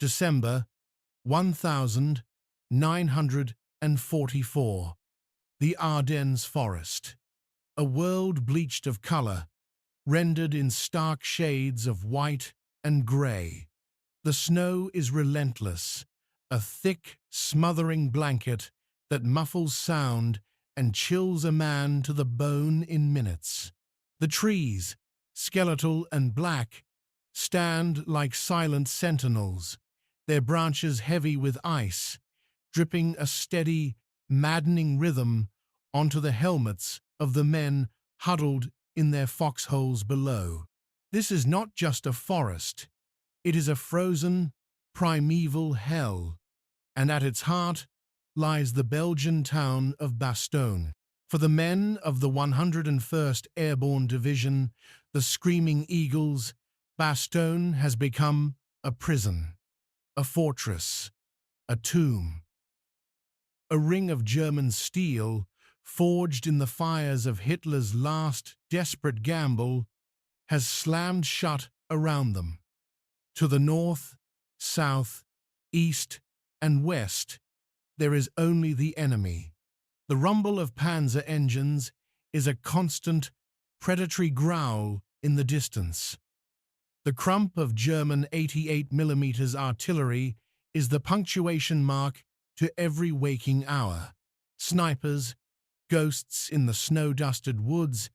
December 1944. The Ardennes forest. A world bleached of color, rendered in stark shades of white and gray. The snow is relentless, a thick, smothering blanket that muffles sound and chills a man to the bone in minutes. The trees, skeletal and black, stand like silent sentinels, their branches heavy with ice, dripping a steady, maddening rhythm onto the helmets of the men huddled in their foxholes below. This is not just a forest, it is a frozen, primeval hell, and at its heart lies the Belgian town of Bastogne. For the men of the 101st Airborne Division, the Screaming Eagles, Bastogne has become a prison, a fortress, a tomb. A ring of German steel, forged in the fires of Hitler's last desperate gamble, has slammed shut around them. To the north, south, east, and west, there is only the enemy. The rumble of Panzer engines is a constant, predatory growl in the distance. The crump of German 88mm artillery is the punctuation mark to every waking hour. Snipers, ghosts in the snow-dusted woods,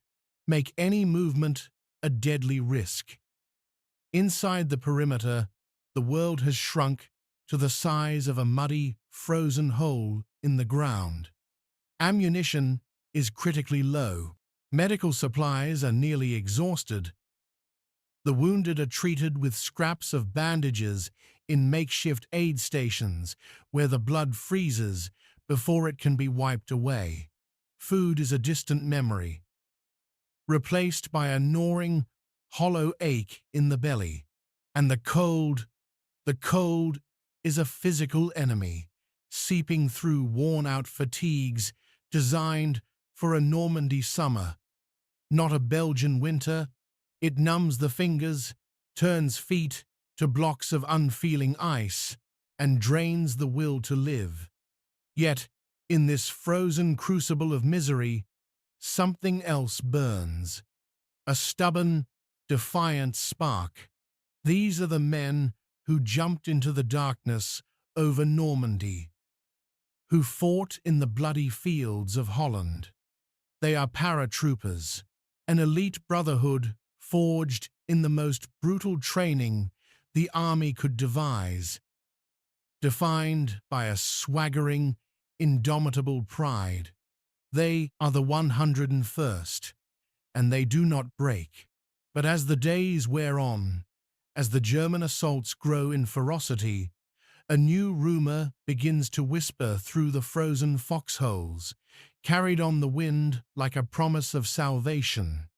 make any movement a deadly risk. Inside the perimeter, the world has shrunk to the size of a muddy, frozen hole in the ground. Ammunition is critically low. Medical supplies are nearly exhausted. The wounded are treated with scraps of bandages in makeshift aid stations where the blood freezes before it can be wiped away. Food is a distant memory, replaced by a gnawing, hollow ache in the belly. And the cold is a physical enemy, seeping through worn-out fatigues designed for a Normandy summer. Not a Belgian winter, it numbs the fingers, turns feet to blocks of unfeeling ice, and drains the will to live. Yet, in this frozen crucible of misery, something else burns. A stubborn, defiant spark. These are the men who jumped into the darkness over Normandy, who fought in the bloody fields of Holland. They are paratroopers, an elite brotherhood forged in the most brutal training the army could devise, defined by a swaggering, indomitable pride. They are the 101st, and they do not break. But as the days wear on, as the German assaults grow in ferocity, a new rumor begins to whisper through the frozen foxholes, carried on the wind like a promise of salvation.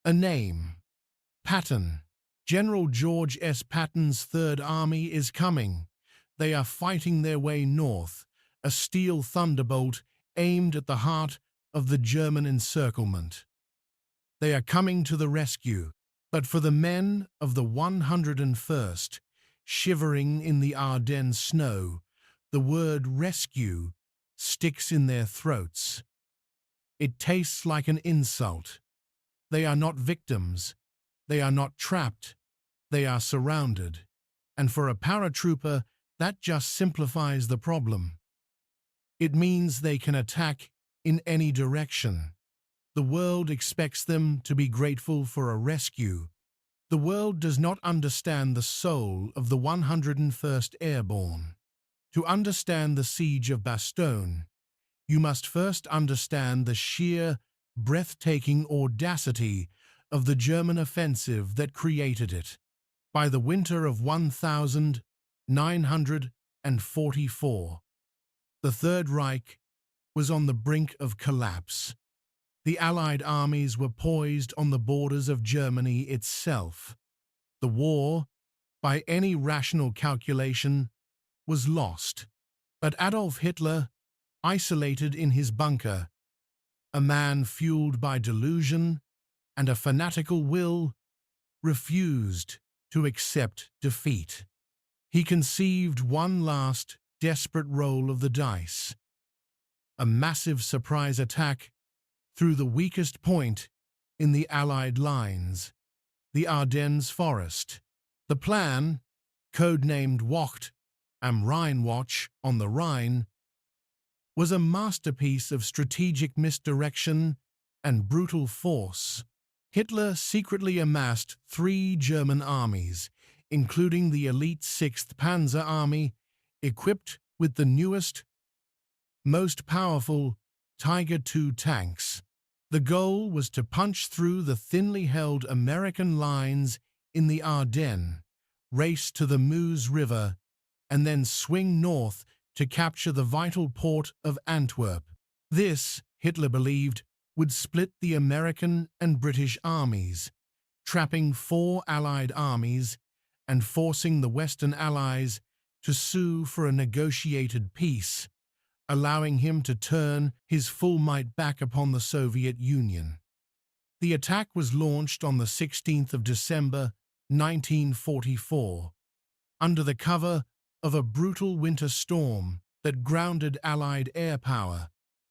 A name. Patton. General George S. Patton's Third Army is coming. They are fighting their way north, a steel thunderbolt aimed at the heart of the German encirclement. They are coming to the rescue, but for the men of the 101st, shivering in the Ardennes snow, the word rescue sticks in their throats. It tastes like an insult. They are not victims. They are not trapped. They are surrounded. And for a paratrooper, that just simplifies the problem. It means they can attack in any direction. The world expects them to be grateful for a rescue. The world does not understand the soul of the 101st Airborne. To understand the siege of Bastogne, you must first understand the sheer, breathtaking audacity of the German offensive that created it. By the winter of 1944, the Third Reich was on the brink of collapse. The Allied armies were poised on the borders of Germany itself. The war, by any rational calculation, was lost. But Adolf Hitler, isolated in his bunker, a man fueled by delusion and a fanatical will, refused to accept defeat. he conceived one last, desperate roll of the dice. A massive surprise attack through the weakest point in the Allied lines, the Ardennes forest. The plan, codenamed Wacht am Rheinwatch on the Rhine, was a masterpiece of strategic misdirection and brutal force. Hitler secretly amassed 3 German armies, including the elite 6th Panzer Army, equipped with the newest, most powerful Tiger II tanks. The goal was to punch through the thinly held American lines in the Ardennes, race to the Meuse River, and then swing north to capture the vital port of Antwerp. This, Hitler believed, would split the American and British armies, trapping 4 Allied armies and forcing the Western Allies to sue for a negotiated peace, allowing him to turn his full might back upon the Soviet Union. The attack was launched on the 16th of December, 1944, under the cover of a brutal winter storm that grounded Allied air power.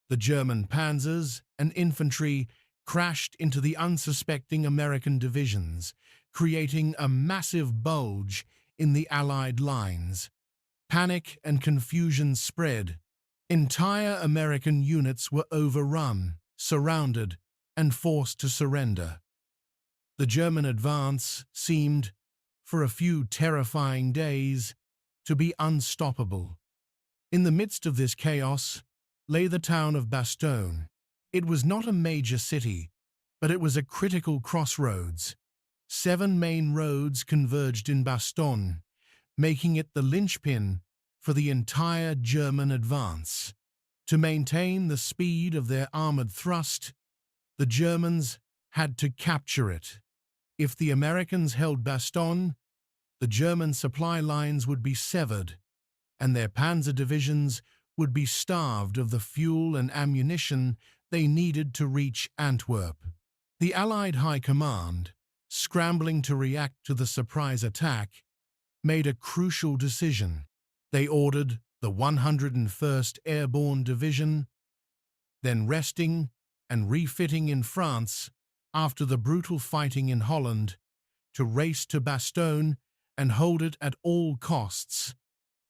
The German panzers and infantry crashed into the unsuspecting American divisions, creating a massive bulge in the Allied lines. Panic and confusion spread. Entire American units were overrun, surrounded, and forced to surrender. The German advance seemed, for a few terrifying days, to be unstoppable. In the midst of this chaos lay the town of Bastogne. It was not a major city, but it was a critical crossroads. 7 main roads converged in Bastogne, making it the linchpin for the entire German advance. To maintain the speed of their armored thrust, the Germans had to capture it. If the Americans held Bastogne, the German supply lines would be severed, and their panzer divisions would be starved of the fuel and ammunition they needed to reach Antwerp. The Allied High Command, scrambling to react to the surprise attack, made a crucial decision. They ordered the 101st Airborne Division, then resting and refitting in France after the brutal fighting in Holland, to race to Bastogne and hold it at all costs.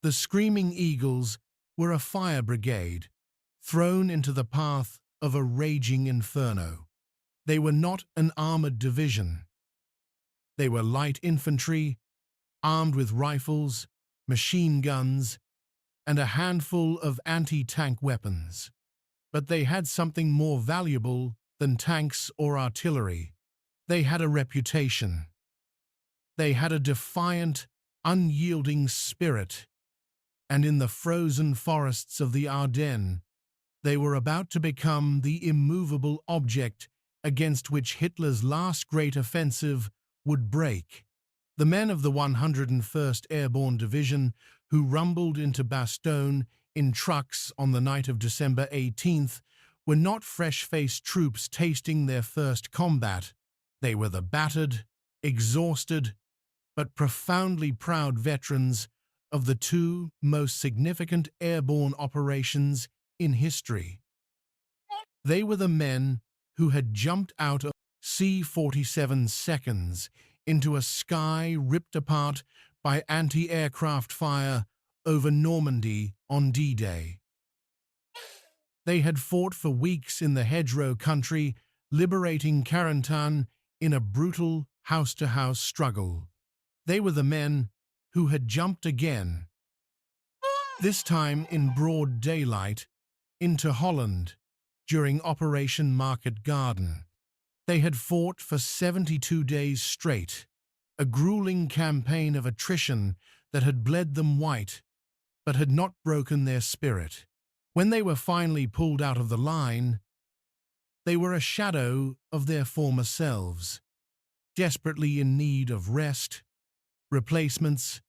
The Screaming Eagles were a fire brigade, thrown into the path of a raging inferno. They were not an armored division. They were light infantry, armed with rifles, machine guns, and a handful of anti-tank weapons. But they had something more valuable than tanks or artillery. They had a reputation. They had a defiant, unyielding spirit, and in the frozen forests of the Ardennes, they were about to become the immovable object against which Hitler's last great offensive would break. The men of the 101st Airborne Division, who rumbled into Bastogne in trucks on the night of December 18th, were not fresh-faced troops tasting their first combat. They were the battered, exhausted, but profoundly proud veterans of the 2 most significant airborne operations in history. They were the men who had jumped out of C-47 seconds into a sky ripped apart by anti-aircraft fire over Normandy on D-Day. They had fought for weeks in the hedgerow country, liberating Carentan in a brutal house-to-house struggle. They were the men who had jumped again, this time in broad daylight, into Holland during Operation Market Garden. They had fought for 72 days straight, a grueling campaign of attrition that had bled them white, but had not broken their spirit. When they were finally pulled out of the line, they were a shadow of their former selves, desperately in need of rest, replacements,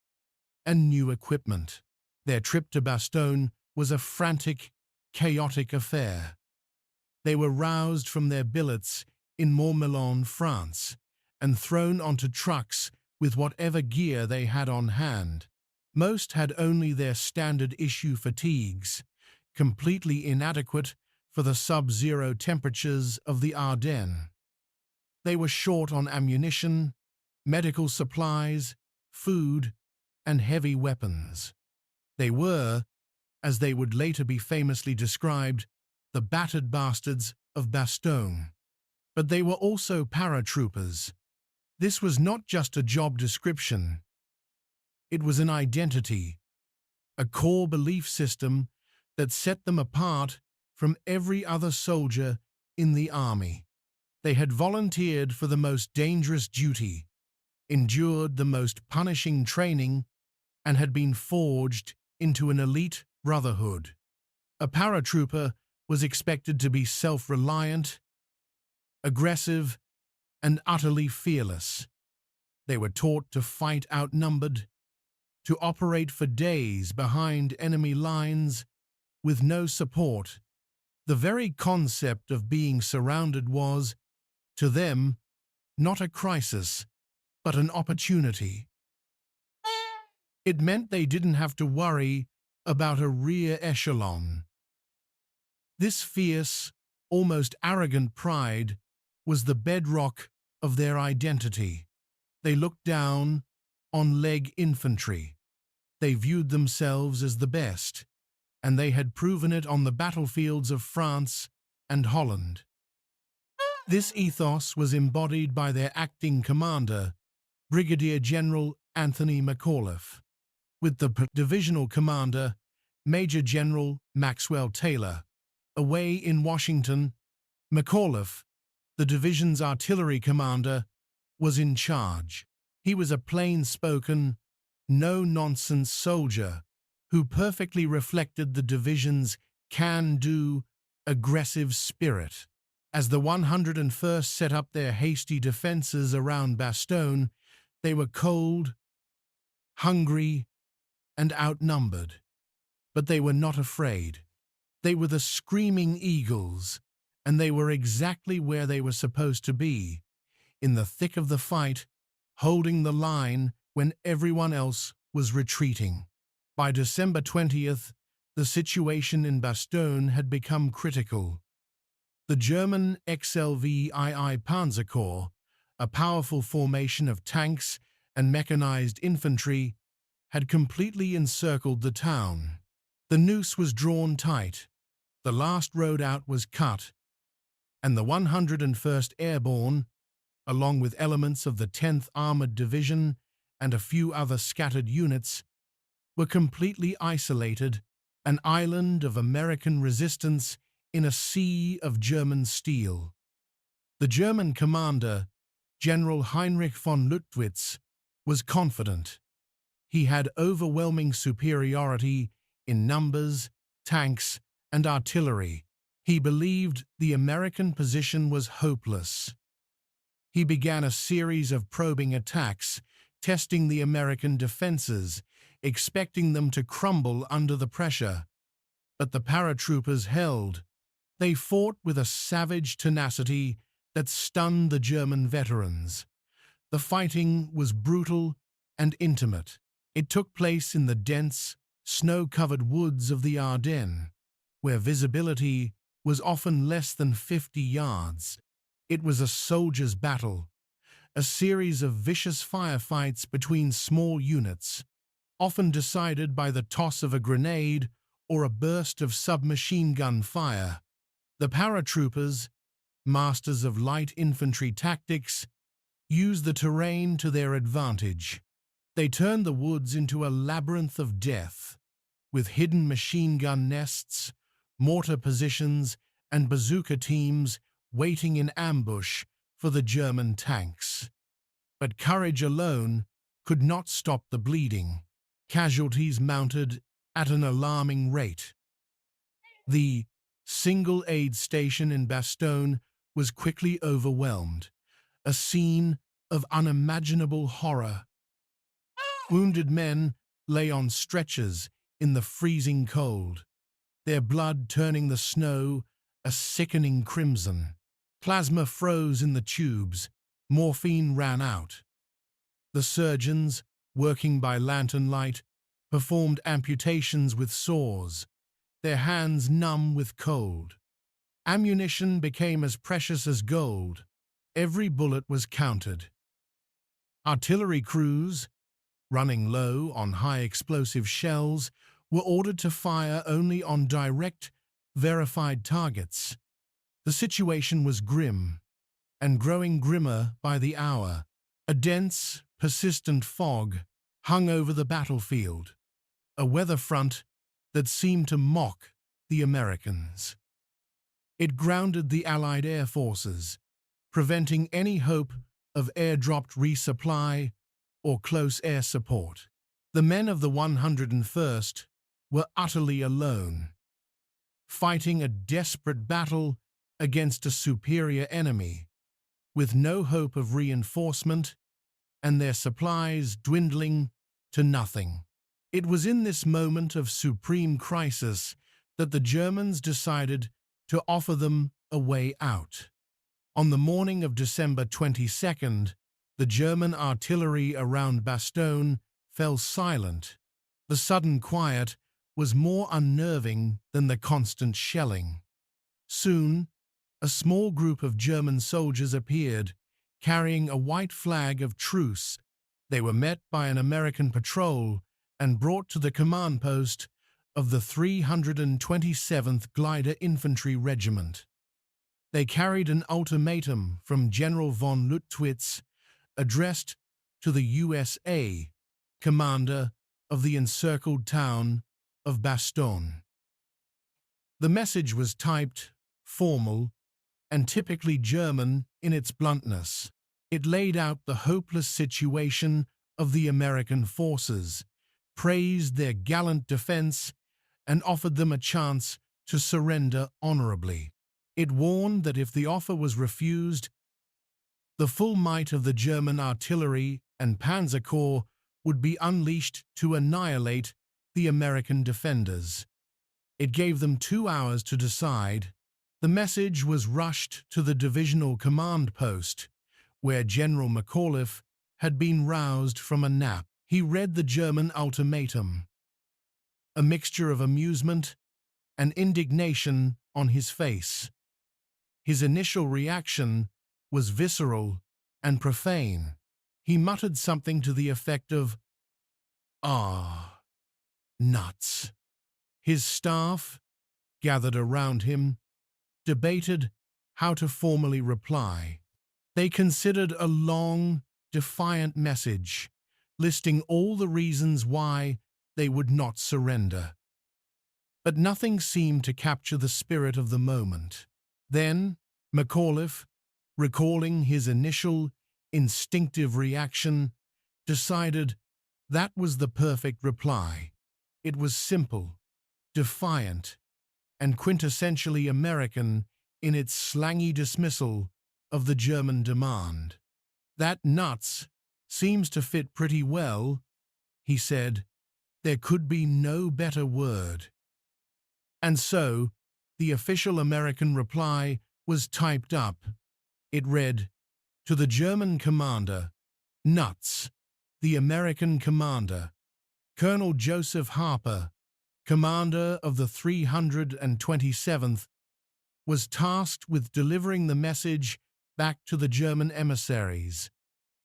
and new equipment. Their trip to Bastogne was a frantic, chaotic affair. They were roused from their billets in Montmelon, France, and thrown onto trucks with whatever gear they had on hand. Most had only their standard issue fatigues, completely inadequate for the sub-zero temperatures of the Ardennes. They were short on ammunition, medical supplies, food, and heavy weapons. They were, as they would later be famously described, the Battered Bastards of Bastogne. But they were also paratroopers. This was not just a job description. It was an identity, a core belief system that set them apart from every other soldier in the army. They had volunteered for the most dangerous duty, endured the most punishing training, and had been forged into an elite brotherhood. A paratrooper was expected to be self-reliant, aggressive, and utterly fearless. They were taught to fight outnumbered, to operate for days behind enemy lines with no support. The very concept of being surrounded was, to them, not a crisis, but an opportunity. It meant they didn't have to worry about a rear echelon. This fierce, almost arrogant pride was the bedrock of their identity. They looked down on leg infantry. They viewed themselves as the best, and they had proven it on the battlefields of France and Holland. This ethos was embodied by their acting commander, Brigadier General Anthony McAuliffe, with the divisional commander, Major General Maxwell Taylor. Away in Washington, McAuliffe, the division's artillery commander, was in charge. He was a plain-spoken, no-nonsense soldier who perfectly reflected the division's can-do, aggressive spirit. As the 101st set up their hasty defenses around Bastogne, they were cold, hungry, and outnumbered. But they were not afraid. They were the screaming eagles, and they were exactly where they were supposed to be, in the thick of the fight, holding the line when everyone else was retreating. By December 20th, the situation in Bastogne had become critical. The German WWII Panzer Corps, a powerful formation of tanks and mechanized infantry, had completely encircled the town. The noose was drawn tight, the last road out was cut, and the 101st Airborne, along with elements of the 10th Armored Division and a few other scattered units, were completely isolated, an island of American resistance in a sea of German steel. The German commander, General Heinrich von Lüttwitz, was confident. He had overwhelming superiority in numbers, tanks, and artillery. He believed the American position was hopeless. He began a series of probing attacks, testing the American defenses, expecting them to crumble under the pressure. But the paratroopers held. They fought with a savage tenacity that stunned the German veterans. The fighting was brutal and intimate. It took place in the dense, snow-covered woods of the Ardennes, where visibility was often less than 50 yards. It was a soldier's battle, a series of vicious firefights between small units, often decided by the toss of a grenade or a burst of submachine gun fire. The paratroopers, masters of light infantry tactics, used the terrain to their advantage. They turned the woods into a labyrinth of death, with hidden machine gun nests, mortar positions, and bazooka teams waiting in ambush for the German tanks. But courage alone could not stop the bleeding. Casualties mounted at an alarming rate. The single aid station in Bastogne was quickly overwhelmed, a scene of unimaginable horror. Wounded men lay on stretchers in the freezing cold, their blood turning the snow a sickening crimson. Plasma froze in the tubes, morphine ran out. The surgeons, working by lantern light, performed amputations with saws, their hands numb with cold. Ammunition became as precious as gold. Every bullet was counted. Artillery crews, running low on high-explosive shells, were ordered to fire only on direct, verified targets. The situation was grim, and growing grimmer by the hour. A dense, persistent fog hung over the battlefield, a weather front that seemed to mock the Americans. It grounded the Allied air forces, preventing any hope of airdropped resupply or close air support. The men of the 101st were utterly alone, fighting a desperate battle against a superior enemy, with no hope of reinforcement and their supplies dwindling to nothing. It was in this moment of supreme crisis that the Germans decided to offer them a way out. On the morning of December 22nd, the German artillery around Bastogne fell silent. The sudden quiet was more unnerving than the constant shelling. Soon, a small group of German soldiers appeared, carrying a white flag of truce. They were met by an American patrol and brought to the command post of the 327th Glider Infantry Regiment. They carried an ultimatum from General von Lüttwitz addressed to the USA, commander of the encircled town of Bastogne. The message was typed, formal, and typically German in its bluntness. It laid out the hopeless situation of the American forces, praised their gallant defense, and offered them a chance to surrender honorably. It warned that if the offer was refused, the full might of the German artillery and Panzer Corps would be unleashed to annihilate the American defenders. It gave them 2 hours to decide. The message was rushed to the divisional command post, where General McAuliffe had been roused from a nap. He read the German ultimatum, a mixture of amusement and indignation on his face. His initial reaction was visceral and profane. He muttered something to the effect of, "Ah, nuts." His staff, gathered around him, debated how to formally reply. They considered a long, defiant message, listing all the reasons why they would not surrender. But nothing seemed to capture the spirit of the moment. Then, McAuliffe, recalling his initial, instinctive reaction, decided that was the perfect reply. It was simple, defiant, and quintessentially American in its slangy dismissal of the German demand. "That nuts seems to fit pretty well," he said. "There could be no better word." And so, the official American reply was typed up. It read, "To the German commander, nuts, the American commander, Colonel Joseph Harper, commander of the 327th, was tasked with delivering the message back to the German emissaries.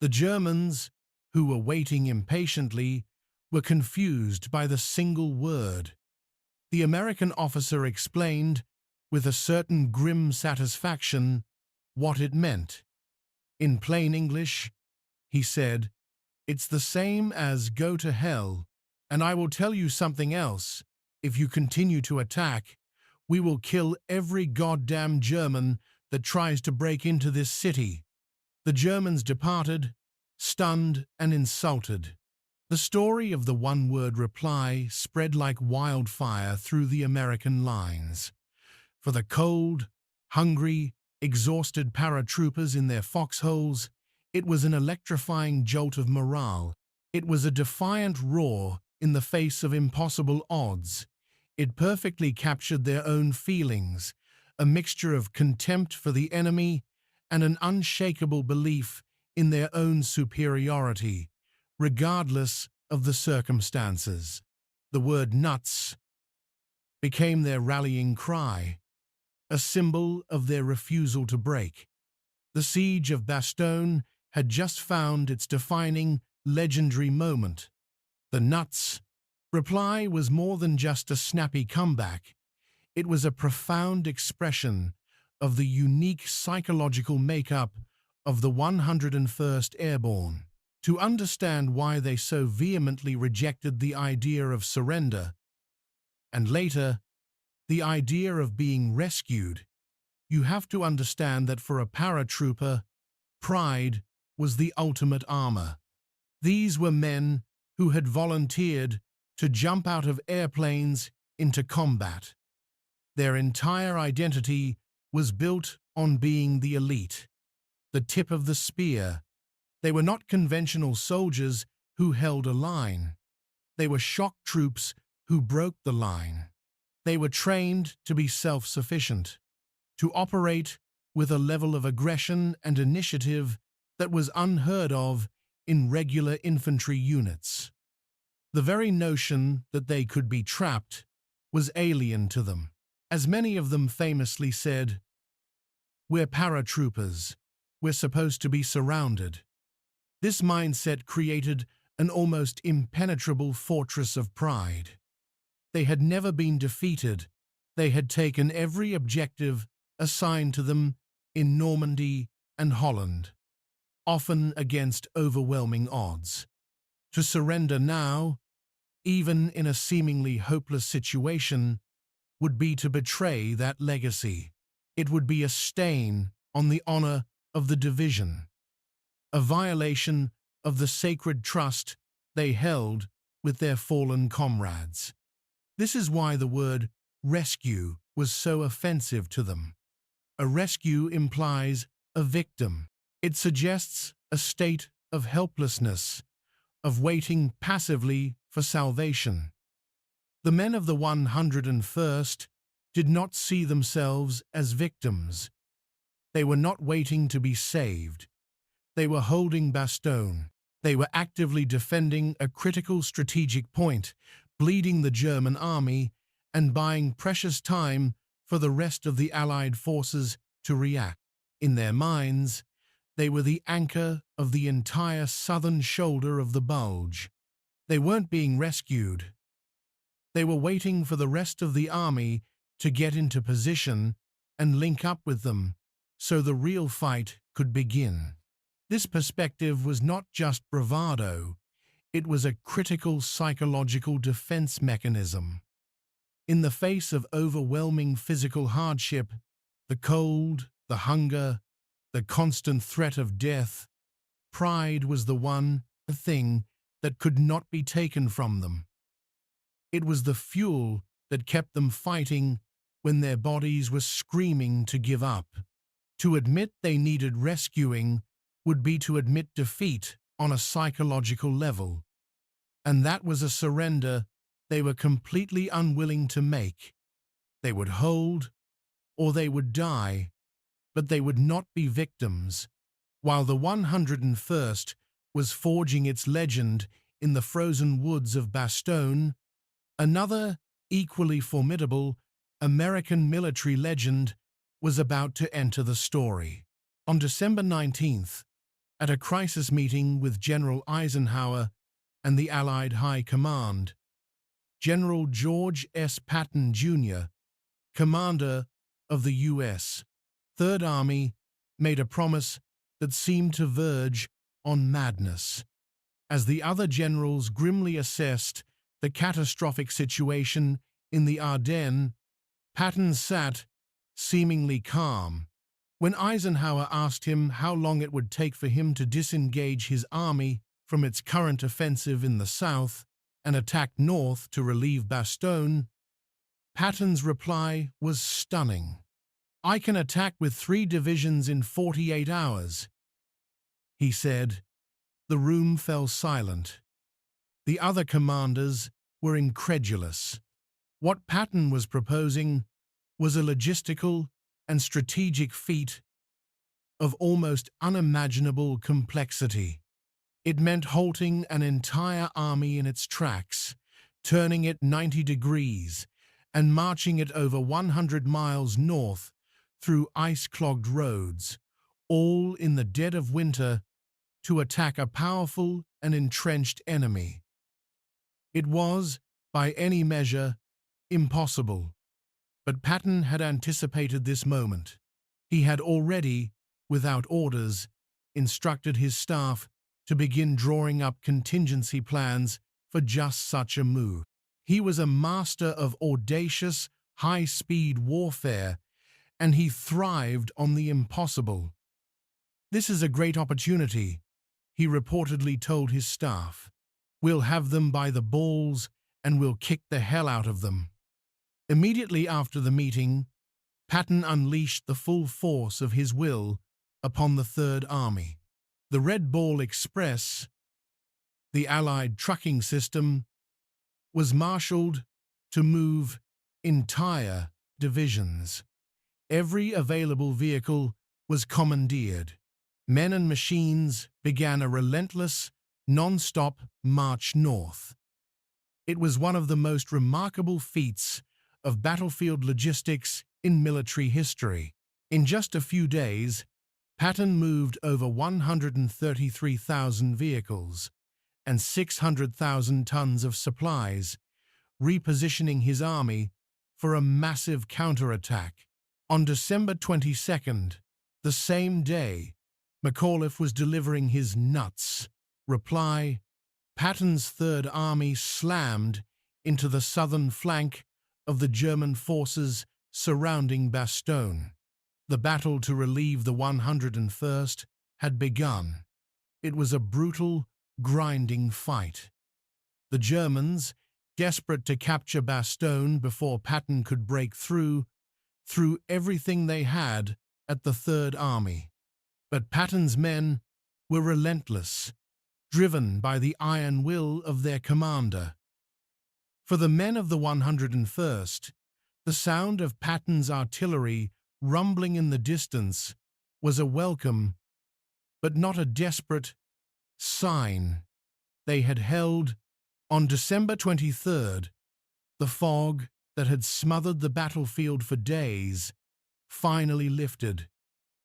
The Germans, who were waiting impatiently, were confused by the single word. The American officer explained, with a certain grim satisfaction, what it meant. In plain English, he said, "It's the same as go to hell, and I will tell you something else. If you continue to attack, we will kill every goddamn German that tries to break into this city." The Germans departed, stunned and insulted. The story of the one-word reply spread like wildfire through the American lines. For the cold, hungry, exhausted paratroopers in their foxholes, it was an electrifying jolt of morale. It was a defiant roar in the face of impossible odds. It perfectly captured their own feelings, a mixture of contempt for the enemy and an unshakable belief in their own superiority, regardless of the circumstances. The word nuts became their rallying cry, a symbol of their refusal to break. The siege of Bastogne had just found its defining, legendary moment. The nuts reply was more than just a snappy comeback. It was a profound expression of the unique psychological makeup of the 101st Airborne. To understand why they so vehemently rejected the idea of surrender, and later, the idea of being rescued, you have to understand that for a paratrooper, pride was the ultimate armor. These were men who had volunteered to jump out of airplanes into combat. Their entire identity was built on being the elite, the tip of the spear. They were not conventional soldiers who held a line. They were shock troops who broke the line. They were trained to be self-sufficient, to operate with a level of aggression and initiative that was unheard of in regular infantry units. The very notion that they could be trapped was alien to them. As many of them famously said, "We're paratroopers. We're supposed to be surrounded." This mindset created an almost impenetrable fortress of pride. They had never been defeated. They had taken every objective assigned to them in Normandy and Holland, often against overwhelming odds. To surrender now, even in a seemingly hopeless situation, would be to betray that legacy. It would be a stain on the honor of the division, a violation of the sacred trust they held with their fallen comrades. This is why the word rescue was so offensive to them. A rescue implies a victim. It suggests a state of helplessness, of waiting passively for salvation. The men of the 101st did not see themselves as victims. They were not waiting to be saved. They were holding Bastogne. They were actively defending a critical strategic point, bleeding the German army and buying precious time for the rest of the Allied forces to react. In their minds, they were the anchor of the entire southern shoulder of the Bulge. They weren't being rescued. They were waiting for the rest of the army to get into position and link up with them so the real fight could begin. This perspective was not just bravado, it was a critical psychological defense mechanism. In the face of overwhelming physical hardship, the cold, the hunger, the constant threat of death, pride was the thing that could not be taken from them. It was the fuel that kept them fighting when their bodies were screaming to give up. To admit they needed rescuing would be to admit defeat on a psychological level, and that was a surrender they were completely unwilling to make. They would hold, or they would die, but they would not be victims. While the 101st was forging its legend in the frozen woods of Bastogne, another, equally formidable, American military legend was about to enter the story. On December 19th, at a crisis meeting with General Eisenhower and the Allied High Command, General George S. Patton, Jr., commander of the U.S. Third Army, made a promise that seemed to verge on madness. As the other generals grimly assessed the catastrophic situation in the Ardennes, Patton sat, seemingly calm. When Eisenhower asked him how long it would take for him to disengage his army from its current offensive in the south and attack north to relieve Bastogne, Patton's reply was stunning. "I can attack with 3 divisions in 48 hours," he said. The room fell silent. The other commanders were incredulous. What Patton was proposing was a logistical and strategic feat of almost unimaginable complexity. It meant halting an entire army in its tracks, turning it 90 degrees and marching it over 100 miles north through ice-clogged roads, all in the dead of winter, to attack a powerful and entrenched enemy. It was, by any measure, impossible, but Patton had anticipated this moment. He had already, without orders, instructed his staff to begin drawing up contingency plans for just such a move. He was a master of audacious, high-speed warfare, and he thrived on the impossible. "This is a great opportunity," he reportedly told his staff. "We'll have them by the balls, and we'll kick the hell out of them." Immediately after the meeting, Patton unleashed the full force of his will upon the Third Army. The Red Ball Express, the Allied trucking system, was marshaled to move entire divisions. Every available vehicle was commandeered. Men and machines began a relentless, non-stop march north. It was one of the most remarkable feats of battlefield logistics in military history. In just a few days, Patton moved over 133,000 vehicles and 600,000 tons of supplies, repositioning his army for a massive counterattack. On December 22nd, the same day, McAuliffe was delivering his nuts reply. Patton's Third Army slammed into the southern flank of the German forces surrounding Bastogne. The battle to relieve the 101st had begun. It was a brutal, grinding fight. The Germans, desperate to capture Bastogne before Patton could break through, threw everything they had at the Third Army. But Patton's men were relentless, driven by the iron will of their commander. For the men of the 101st, the sound of Patton's artillery rumbling in the distance was a welcome, but not a desperate, sign. They had held. On December 23rd, the fog that had smothered the battlefield for days finally lifted.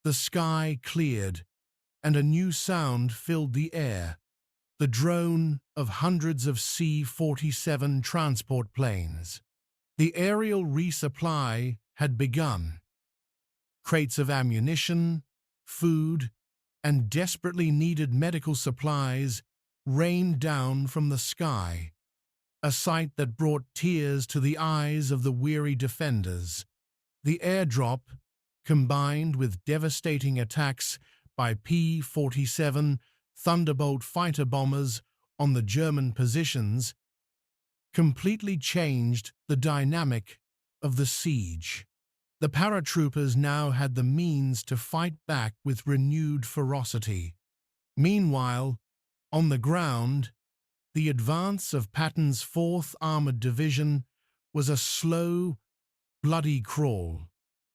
The sky cleared, and a new sound filled the air, the drone of hundreds of C-47 transport planes. The aerial resupply had begun. Crates of ammunition, food, and desperately needed medical supplies rained down from the sky, a sight that brought tears to the eyes of the weary defenders. The airdrop, combined with devastating attacks by P-47 Thunderbolt fighter bombers on the German positions, completely changed the dynamic of the siege. The paratroopers now had the means to fight back with renewed ferocity. Meanwhile, on the ground, the advance of Patton's 4th Armored Division was a slow, bloody crawl.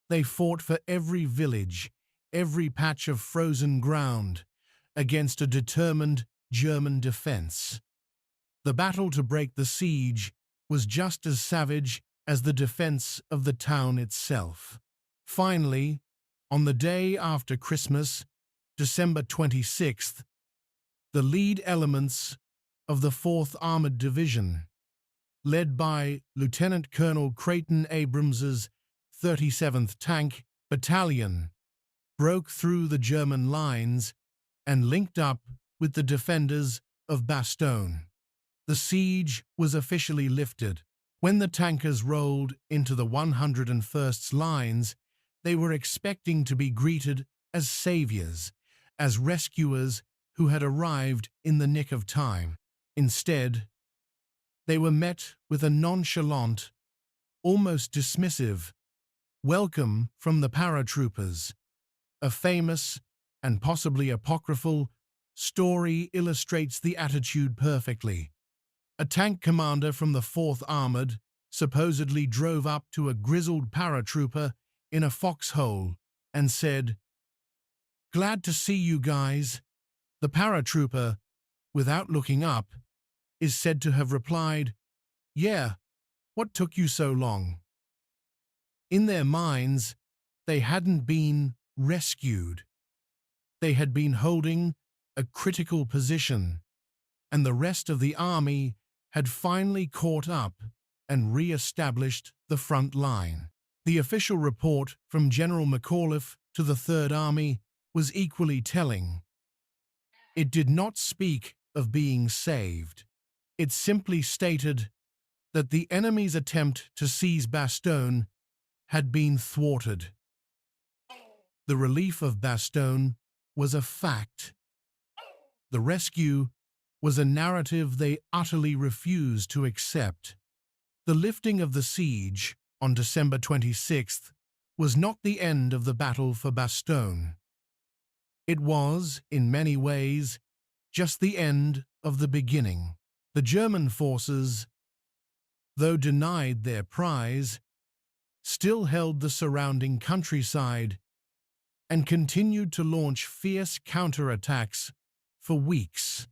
They fought for every village, every patch of frozen ground, against a determined German defense. The battle to break the siege was just as savage as the defense of the town itself. Finally, on the day after Christmas, December 26th, the lead elements of the 4th Armored Division, led by Lieutenant Colonel Creighton Abrams's 37th Tank Battalion, broke through the German lines and linked up with the defenders of Bastogne. The siege was officially lifted. When the tankers rolled into the 101st's lines, they were expecting to be greeted as saviors, as rescuers who had arrived in the nick of time. Instead, they were met with a nonchalant, almost dismissive, welcome from the paratroopers. A famous, and possibly apocryphal, story illustrates the attitude perfectly. A tank commander from the 4th Armored supposedly drove up to a grizzled paratrooper in a foxhole and said, "Glad to see you guys." The paratrooper, without looking up, is said to have replied, Yeah, what took you so long? In their minds, they hadn't been rescued. They had been holding a critical position, and the rest of the army had finally caught up and re-established the front line. The official report from General McAuliffe to the Third Army was equally telling. It did not speak of being saved. It simply stated that the enemy's attempt to seize Bastogne had been thwarted. The relief of Bastogne was a fact. The rescue was a narrative they utterly refused to accept. The lifting of the siege on December 26th was not the end of the battle for Bastogne. It was, in many ways, just the end of the beginning. The German forces, though denied their prize, still held the surrounding countryside and continued to launch fierce counterattacks for weeks.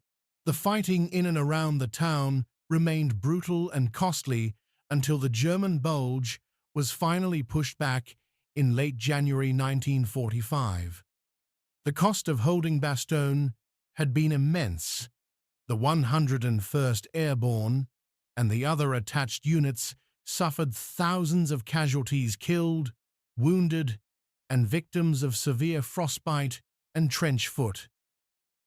The fighting in and around the town remained brutal and costly until the German Bulge was finally pushed back in late January 1945. The cost of holding Bastogne had been immense. The 101st Airborne and the other attached units suffered thousands of casualties, killed, wounded, and victims of severe frostbite and trench foot.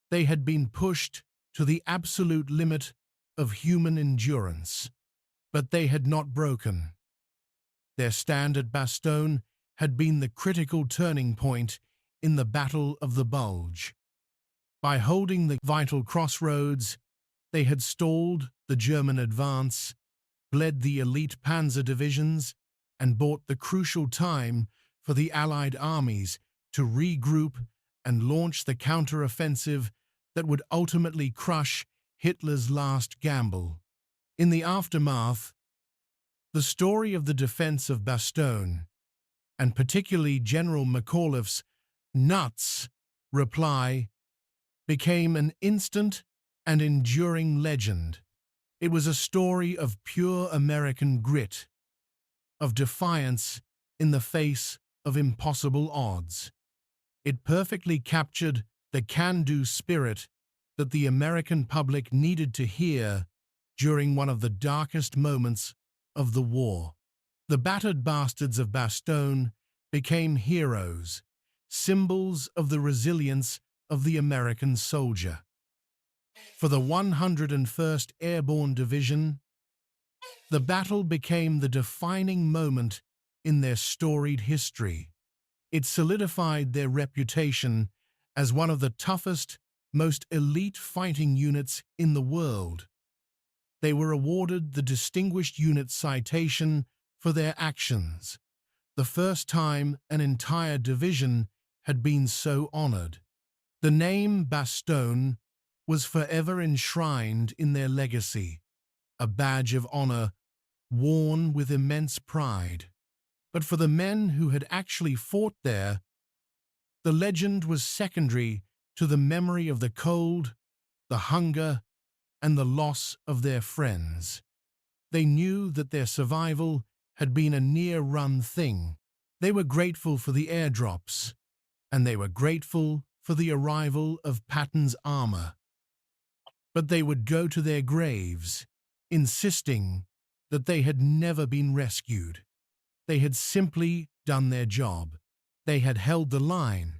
They had been pushed to the absolute limit of human endurance, but they had not broken. Their stand at Bastogne had been the critical turning point in the Battle of the Bulge. By holding the vital crossroads, they had stalled the German advance, bled the elite Panzer divisions, and bought the crucial time for the Allied armies to regroup and launch the counter-offensive that would ultimately crush Hitler's last gamble. In the aftermath, the story of the defense of Bastogne, and particularly General McAuliffe's "nuts" reply, became an instant and enduring legend. It was a story of pure American grit, of defiance in the face of impossible odds. It perfectly captured the can-do spirit that the American public needed to hear during one of the darkest moments of the war. The battered bastards of Bastogne became heroes, symbols of the resilience of the American soldier. For the 101st Airborne Division, the battle became the defining moment in their storied history. It solidified their reputation as one of the toughest, most elite fighting units in the world. They were awarded the Distinguished Unit Citation for their actions, the first time an entire division had been so honored. The name Bastogne was forever enshrined in their legacy, a badge of honor worn with immense pride. But for the men who had actually fought there, the legend was secondary to the memory of the cold, the hunger, and the loss of their friends. They knew that their survival had been a near-run thing. They were grateful for the airdrops, and they were grateful for the arrival of Patton's armor. But they would go to their graves, insisting that they had never been rescued. They had simply done their job. They had held the line.